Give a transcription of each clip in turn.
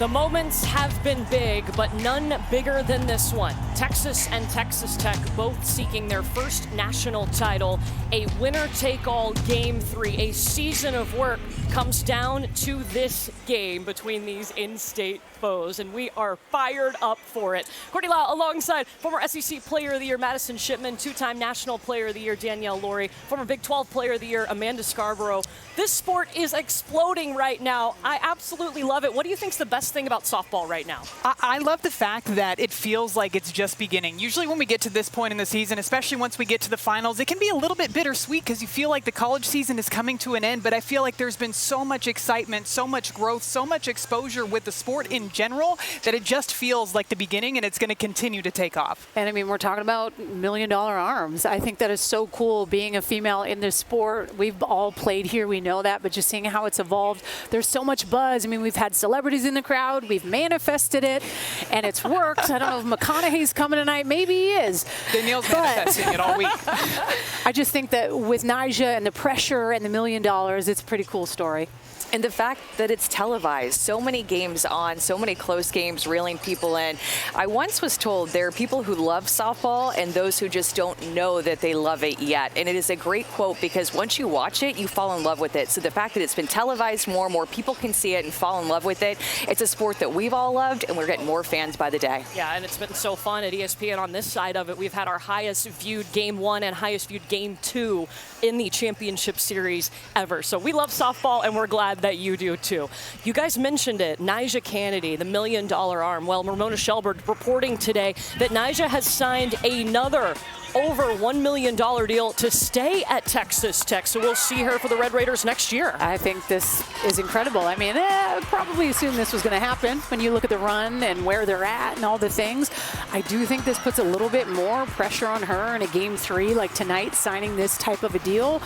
The moments have been big, but none bigger than this one. Texas and Texas Tech both seeking their first national title. A winner-take-all Game 3. A season of work comes down to this game between these in-state foes, and we are fired up for it. Courtney, Lyle alongside former SEC Player of the Year Madison Shipman, two-time National Player of the Year Danielle Lawrie, former Big 12 Player of the Year Amanda Scarborough. This sport is exploding right now. I absolutely love it. What do you think is the best thing about softball right now? I love the fact that it feels like it's just beginning. Usually when we get to this point in the season, especially once we get to the finals, it can be a little bit bittersweet because you feel like the college season is coming to an end, but I feel like there's been so much excitement, so much growth, so much exposure with the sport in general that it just feels like the beginning, and it's going to continue to take off. And I mean, we're talking about $1 million arms. I think that is so cool being a female in this sport. We've all played here, we know that, but just seeing how it's evolved, there's so much buzz. I mean, we've had celebrities in the crowd, we've manifested it, and it's worked. I don't know if McConaughey's coming tonight, maybe he is. Danielle's manifesting it all week. I just think that with NiJaree and the pressure and the $1 million, it's a pretty cool story. And the fact that it's televised, so many games on, so many close games reeling people in. I once was told there are people who love softball and those who just don't know that they love it yet. And it is a great quote because once you watch it, you fall in love with it. So the fact that it's been televised more people can see it and fall in love with it. It's a sport that we've all loved, and we're getting more fans by the day. Yeah, and it's been so fun at ESPN on this side of it. We've had our highest viewed Game 1 and highest viewed Game 2 in the championship series ever. So we love softball, and we're glad that you do too. You guys mentioned it, NiJaree Canady, the $1 million arm. Well, Ramona Shelburne reporting today that NiJaree has signed another over $1 million deal to stay at Texas Tech. So we'll see her for the Red Raiders next year. I think this is incredible. I mean, I probably assumed this was going to happen when you look at the run and where they're at and all the things. I do think this puts a little bit more pressure on her in a Game 3 like tonight, signing this type of a deal.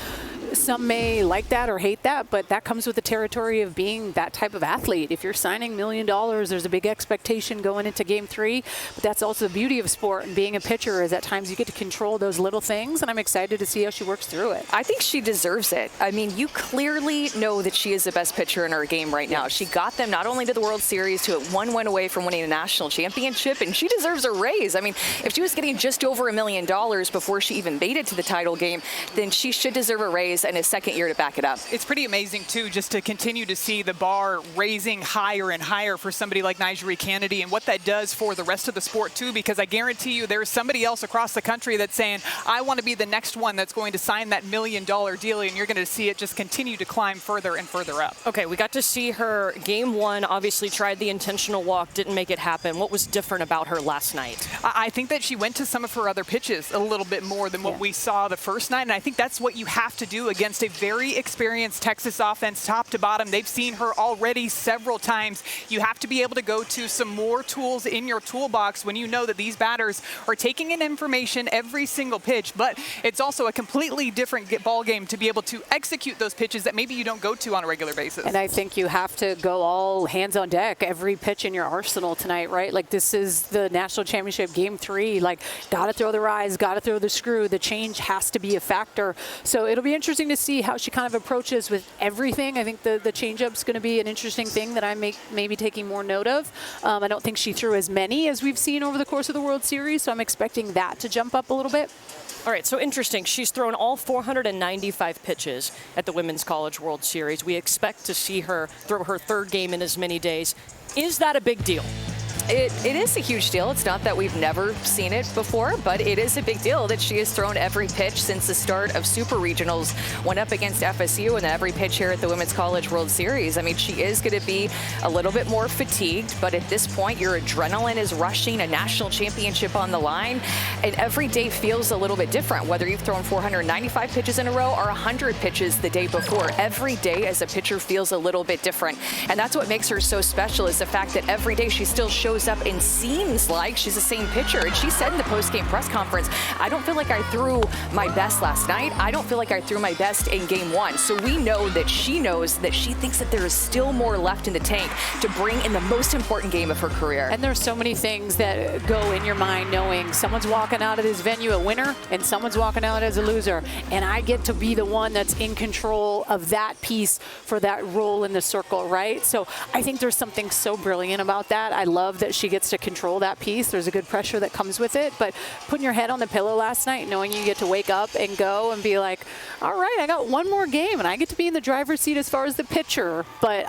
Some may like that or hate that, but that comes with the territory of being that type of athlete. If you're signing $1 million, there's a big expectation going into Game 3, but that's also the beauty of sport and being a pitcher is at times you get to control those little things, and I'm excited to see how she works through it. I think she deserves it. I mean, you clearly know that she is the best pitcher in her game right now. She got them not only to the World Series, to one win away from winning a national championship, and she deserves a raise. I mean, if she was getting just over $1 million before she even made it to the title game, then she should deserve a raise and a second year to back it up. It's pretty amazing, too, just to continue to see the bar raising higher and higher for somebody like NiJaree Canady and what that does for the rest of the sport, too, because I guarantee you there's somebody else across the country that's saying, I want to be the next one that's going to sign that $1 million deal, and you're going to see it just continue to climb further and further up. Okay, we got to see her Game 1, obviously tried the intentional walk, didn't make it happen. What was different about her last night? I think that she went to some of her other pitches a little bit more than what we saw the first night, and I think that's what you have to do against a very experienced Texas offense top to bottom. They've seen her already several times. You have to be able to go to some more tools in your toolbox when you know that these batters are taking in information every single pitch, but it's also a completely different ball game to be able to execute those pitches that maybe you don't go to on a regular basis. And I think you have to go all hands on deck, every pitch in your arsenal tonight, right? Like this is the national championship Game 3. Like, got to throw the rise, got to throw the screw. The change has to be a factor. So it'll be interesting to see how she kind of approaches with everything. I think the changeup's going to be an interesting thing that I may be taking more note of. I don't think she threw as many as we've seen over the course of the World Series, so I'm expecting that to jump up a little bit. All right, so interesting. She's thrown all 495 pitches at the Women's College World Series. We expect to see her throw her third game in as many days. Is that a big deal? It is a huge deal. It's not that we've never seen it before, but it is a big deal that she has thrown every pitch since the start of Super Regionals, went up against FSU, and then every pitch here at the Women's College World Series. I mean, she is going to be a little bit more fatigued, but at this point, your adrenaline is rushing, a national championship on the line, and every day feels a little bit different, whether you've thrown 495 pitches in a row or 100 pitches the day before. Every day as a pitcher feels a little bit different, and that's what makes her so special is the fact that every day she still shows shows up and seems like she's the same pitcher. And she said in the post-game press conference, I don't feel like I threw my best last night. I don't feel like I threw my best in game one. So we know that she knows that she thinks that there is still more left in the tank to bring in the most important game of her career. And there's so many things that go in your mind knowing someone's walking out of this venue a winner and someone's walking out as a loser. And I get to be the one that's in control of that piece for that role in the circle, right? So I think there's something so brilliant about that. I love that she gets to control that piece. There's a good pressure that comes with it. But putting your head on the pillow last night, knowing you get to wake up and go and be like, all right, I got one more game and I get to be in the driver's seat as far as the pitcher. But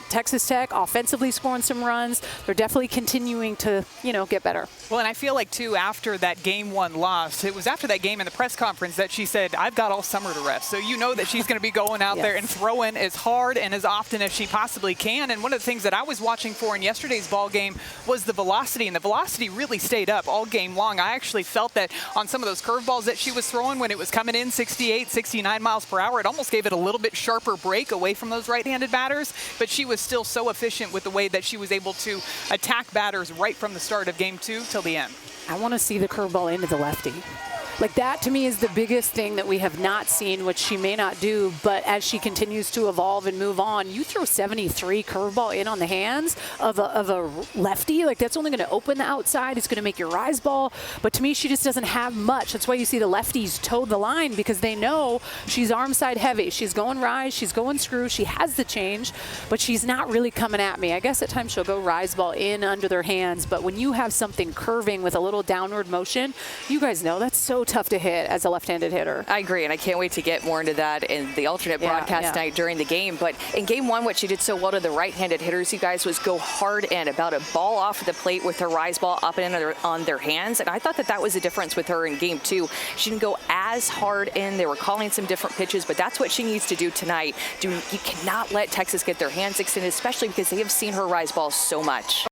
Texas Tech offensively scoring some runs. They're definitely continuing to, get better. Well, and I feel like, too, after that game one loss, it was after that game in the press conference that she said, I've got all summer to rest. So you know that she's going to be going out there and throwing as hard and as often as she possibly can. And one of the things that I was watching for in yesterday's ball game was the velocity, and the velocity really stayed up all game long. I actually felt that on some of those curveballs that she was throwing when it was coming in 68, 69 miles per hour, it almost gave it a little bit sharper break away from those right-handed batters, but she was still so efficient with the way that she was able to attack batters right from the start of game two till the end. I want to see the curveball into the lefty. Like that to me is the biggest thing that we have not seen, which she may not do, but as she continues to evolve and move on, you throw 73 curveball in on the hands of a lefty, like that's only going to open the outside. It's going to make your rise ball. But to me, she just doesn't have much. That's why you see the lefties toe the line, because they know she's arm side heavy. She's going rise, she's going screw, she has the change, but she's not really coming at me. I guess at times she'll go rise ball in under their hands, but when you have something curving with a little downward motion, you guys know that's so tough to hit as a left-handed hitter. I agree, and I can't wait to get more into that in the alternate broadcast night during the game. But in game one, what she did so well to the right-handed hitters, you guys, was go hard in, about a ball off the plate with her rise ball up and in on their hands. And I thought that was the difference with her in game two. She didn't go as hard in. They were calling some different pitches, but that's what she needs to do tonight. You cannot let Texas get their hands extended, especially because they have seen her rise ball so much.